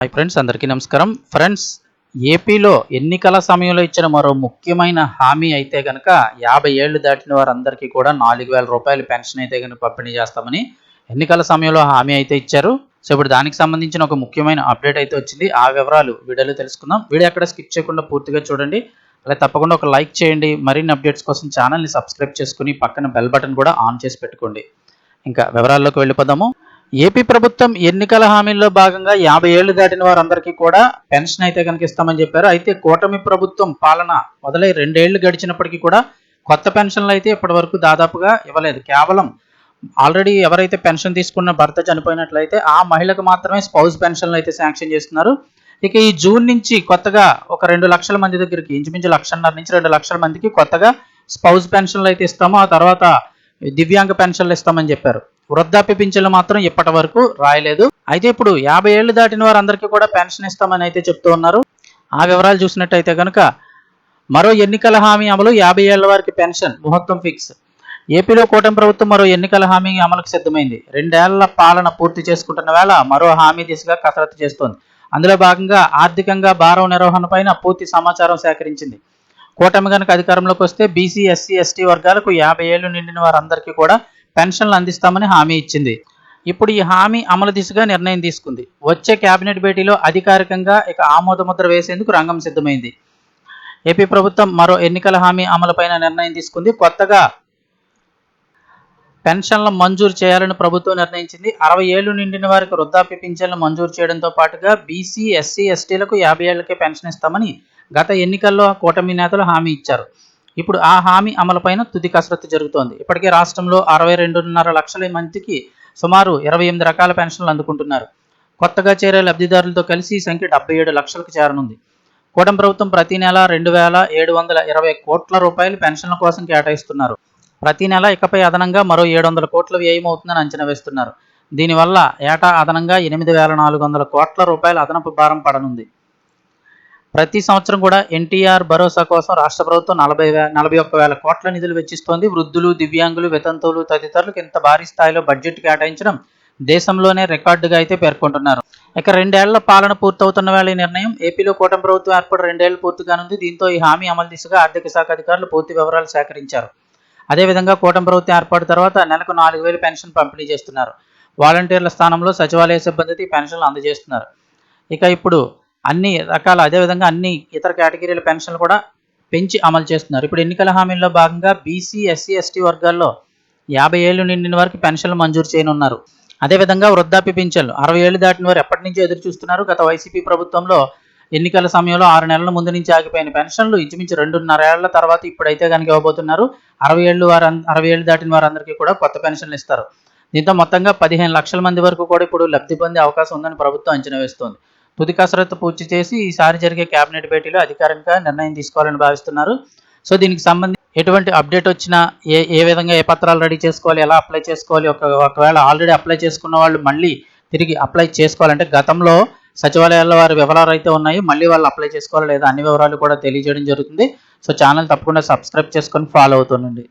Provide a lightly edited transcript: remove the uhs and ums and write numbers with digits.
Hi friends, అందరికీ నమస్కారం. Friends, ఏపీలో ఎన్నికల సమయంలో ఇచ్చిన మరో ముఖ్యమైన హామీ అయితే కనుక 50 ఏళ్లు దాటిన వారందరికీ కూడా 4,000 రూపాయలు పెన్షన్ అయితే కనుక పంపిణీ చేస్తామని ఎన్నికల సమయంలో హామీ అయితే ఇచ్చారు. సో ఇప్పుడు దానికి సంబంధించిన ఒక ముఖ్యమైన అప్డేట్ అయితే వచ్చింది. ఆ వివరాలు వీడియోలో తెలుసుకుందాం. వీడియో ఎక్కడ స్కిప్ చేయకుండా పూర్తిగా చూడండి. అలా తప్పకుండా ఒక లైక్ చేయండి. మరిన్ని అప్డేట్స్ కోసం ఛానల్ని సబ్స్క్రైబ్ చేసుకుని పక్కన బెల్ బటన్ కూడా ఆన్ చేసి పెట్టుకోండి. ఇంకా వివరాల్లోకి వెళ్ళిపోదాము. ఏపీ ప్రభుత్వం ఎన్నికల హామీల్లో భాగంగా 50 ఏళ్లు దాటిన వారందరికీ కూడా పెన్షన్ అయితే కనుక ఇస్తామని చెప్పారు. అయితే కూటమి ప్రభుత్వం పాలన మొదలై 2 ఏళ్లు గడిచినప్పటికీ కూడా కొత్త పెన్షన్లు అయితే ఇప్పటి వరకు దాదాపుగా ఇవ్వలేదు. కేవలం ఆల్రెడీ ఎవరైతే పెన్షన్ తీసుకున్న భర్త చనిపోయినట్లయితే ఆ మహిళకు మాత్రమే స్పౌస్ పెన్షన్లు అయితే శాంక్షన్ చేస్తున్నారు. ఇక ఈ జూన్ నుంచి కొత్తగా ఒక 2 లక్షల మంది దగ్గరికి ఇంచుమించు 1,50,000 నుంచి 2 లక్షల మందికి కొత్తగా స్పౌస్ పెన్షన్లు అయితే ఇస్తాము. ఆ తర్వాత దివ్యాంగ పెన్షన్లు ఇస్తామని చెప్పారు. వృద్ధాప్య పింఛన్లు మాత్రం ఇప్పటి వరకు రాయలేదు. అయితే ఇప్పుడు 50 ఏళ్లు దాటిన వారందరికీ కూడా పెన్షన్ ఇస్తామని అయితే చెప్తూ ఉన్నారు. ఆ వివరాలు చూసినట్టయితే కనుక మరో ఎన్నికల హామీ అమలు, 50 ఏళ్ల వారికి పెన్షన్ ముహూర్తం ఫిక్స్. ఏపీలో కూటమి ప్రభుత్వం మరో ఎన్నికల హామీ అమలుకు సిద్ధమైంది. 2 ఏళ్ల పాలన పూర్తి చేసుకుంటున్న వేళ మరో హామీ దిశగా కసరత్తు చేస్తోంది. అందులో భాగంగా ఆర్థికంగా భారం నిర్వహణ పైన పూర్తి సమాచారం సేకరించింది. కూటమి కనుక అధికారంలోకి వస్తే బీసీ, ఎస్సీ, ఎస్టీ వర్గాలకు 50 ఏళ్లు నిండిన వారందరికీ కూడా పెన్షన్లు అందిస్తామని హామీ ఇచ్చింది. ఇప్పుడు ఈ హామీ అమలు దిశగా నిర్ణయం తీసుకుంది. వచ్చే కేబినెట్ భేటీలో అధికారికంగా ఇక ఆమోదముద్ర వేసేందుకు రంగం సిద్ధమైంది. ఏపీ ప్రభుత్వం మరో ఎన్నికల హామీ అమలుపైన నిర్ణయం తీసుకుంది. కొత్తగా పెన్షన్ల మంజూరు చేయాలని ప్రభుత్వం నిర్ణయించింది. 60 ఏళ్లు నిండిన వారికి వృద్ధాప్య పింఛన్లు మంజూరు చేయడంతో పాటుగా బీసీ, ఎస్సీ, ఎస్టీలకు 50 ఏళ్లకే పెన్షన్ ఇస్తామని గత ఎన్నికల్లో కూటమి నేతలు హామీ ఇచ్చారు. ఇప్పుడు ఆ హామీ అమలుపైన తుది కసరత్తు జరుగుతోంది. ఇప్పటికే రాష్ట్రంలో 62.5 లక్షల మందికి సుమారు 28 రకాల పెన్షన్లు అందుకుంటున్నారు. కొత్తగా చేరే లబ్ధిదారులతో కలిసి ఈ సంఖ్య 77 లక్షలకు చేరనుంది. కూటమి ప్రభుత్వం ప్రతి నెల 2,720 కోట్ల రూపాయలు పెన్షన్ల కోసం కేటాయిస్తున్నారు. ప్రతి నెల ఇకపై అదనంగా మరో 700 కోట్ల వ్యయం అవుతుందని అంచనా వేస్తున్నారు. దీనివల్ల ఏటా అదనంగా 8,400 కోట్ల రూపాయల అదనపు భారం పడనుంది. ప్రతి సంవత్సరం కూడా ఎన్టీఆర్ భరోసా కోసం రాష్ట్ర ప్రభుత్వం 41,000 కోట్ల నిధులు వెచ్చిస్తోంది. వృద్ధులు, దివ్యాంగులు, వితంతువులు తదితరులకు ఇంత భారీ స్థాయిలో బడ్జెట్ కేటాయించడం దేశంలోనే రికార్డుగా అయితే పేర్కొంటున్నారు. ఇక 2 ఏళ్ల పాలన పూర్తవుతున్న వేళ ఈ నిర్ణయం. ఏపీలో కూటమి ప్రభుత్వం ఏర్పడి 2 ఏళ్లు పూర్తిగానుంది. దీంతో ఈ హామీ అమలు దిశగా ఆర్థిక శాఖ అధికారులు పూర్తి వివరాలు సేకరించారు. అదేవిధంగా కూటమి ప్రభుత్వం ఏర్పాటు తర్వాత నెలకు 4,000 పెన్షన్ పంపిణీ చేస్తున్నారు. వాలంటీర్ల స్థానంలో సచివాలయ సిబ్బందికి పెన్షన్లు అందజేస్తున్నారు. ఇక ఇప్పుడు అన్ని రకాల అదేవిధంగా అన్ని ఇతర కేటగిరీల పెన్షన్లు కూడా పెంచి అమలు చేస్తున్నారు. ఇప్పుడు ఎన్నికల హామీల్లో భాగంగా బీసీ, ఎస్సీ, ఎస్టీ వర్గాల్లో 50 ఏళ్లు నిండిన వారికి పెన్షన్లు మంజూరు చేయనున్నారు. అదేవిధంగా వృద్ధాప్య పింఛన్లు 60 ఏళ్లు దాటిన వారు ఎప్పటి నుంచో ఎదురు చూస్తున్నారు. గత వైసీపీ ప్రభుత్వంలో ఎన్నికల సమయంలో 6 నెలల ముందు నుంచి ఆగిపోయిన పెన్షన్లు ఇంచుమించు 2.5 ఏళ్ల తర్వాత ఇప్పుడైతే కనుక ఇవ్వబోతున్నారు. 60 ఏళ్లు దాటిన వారందరికీ కూడా కొత్త పెన్షన్లు ఇస్తారు. దీంతో మొత్తంగా 15 లక్షల మంది వరకు కూడా ఇప్పుడు లబ్ధి పొందే అవకాశం ఉందని ప్రభుత్వం అంచనా వేస్తోంది. తుది కసరత్తు పూర్తి చేసి ఈసారి జరిగే కేబినెట్ భేటీలో అధికారికంగా నిర్ణయం తీసుకోవాలని భావిస్తున్నారు. సో దీనికి సంబంధించి ఎటువంటి అప్డేట్ వచ్చినా ఏ విధంగా ఏ పత్రాలు రెడీ చేసుకోవాలి, ఎలా అప్లై చేసుకోవాలి, ఒకవేళ ఆల్రెడీ అప్లై చేసుకున్న వాళ్ళు మళ్ళీ తిరిగి అప్లై చేసుకోవాలంటే గతంలో సచివాలయాల్లో వారి వివరాలు అయితే ఉన్నాయి, మళ్ళీ వాళ్ళు అప్లై చేసుకోవాలి లేదా అన్ని వివరాలు కూడా తెలియజేయడం జరుగుతుంది. సో ఛానల్ తప్పకుండా సబ్స్క్రైబ్ చేసుకొని ఫాలో అవుతుండండి.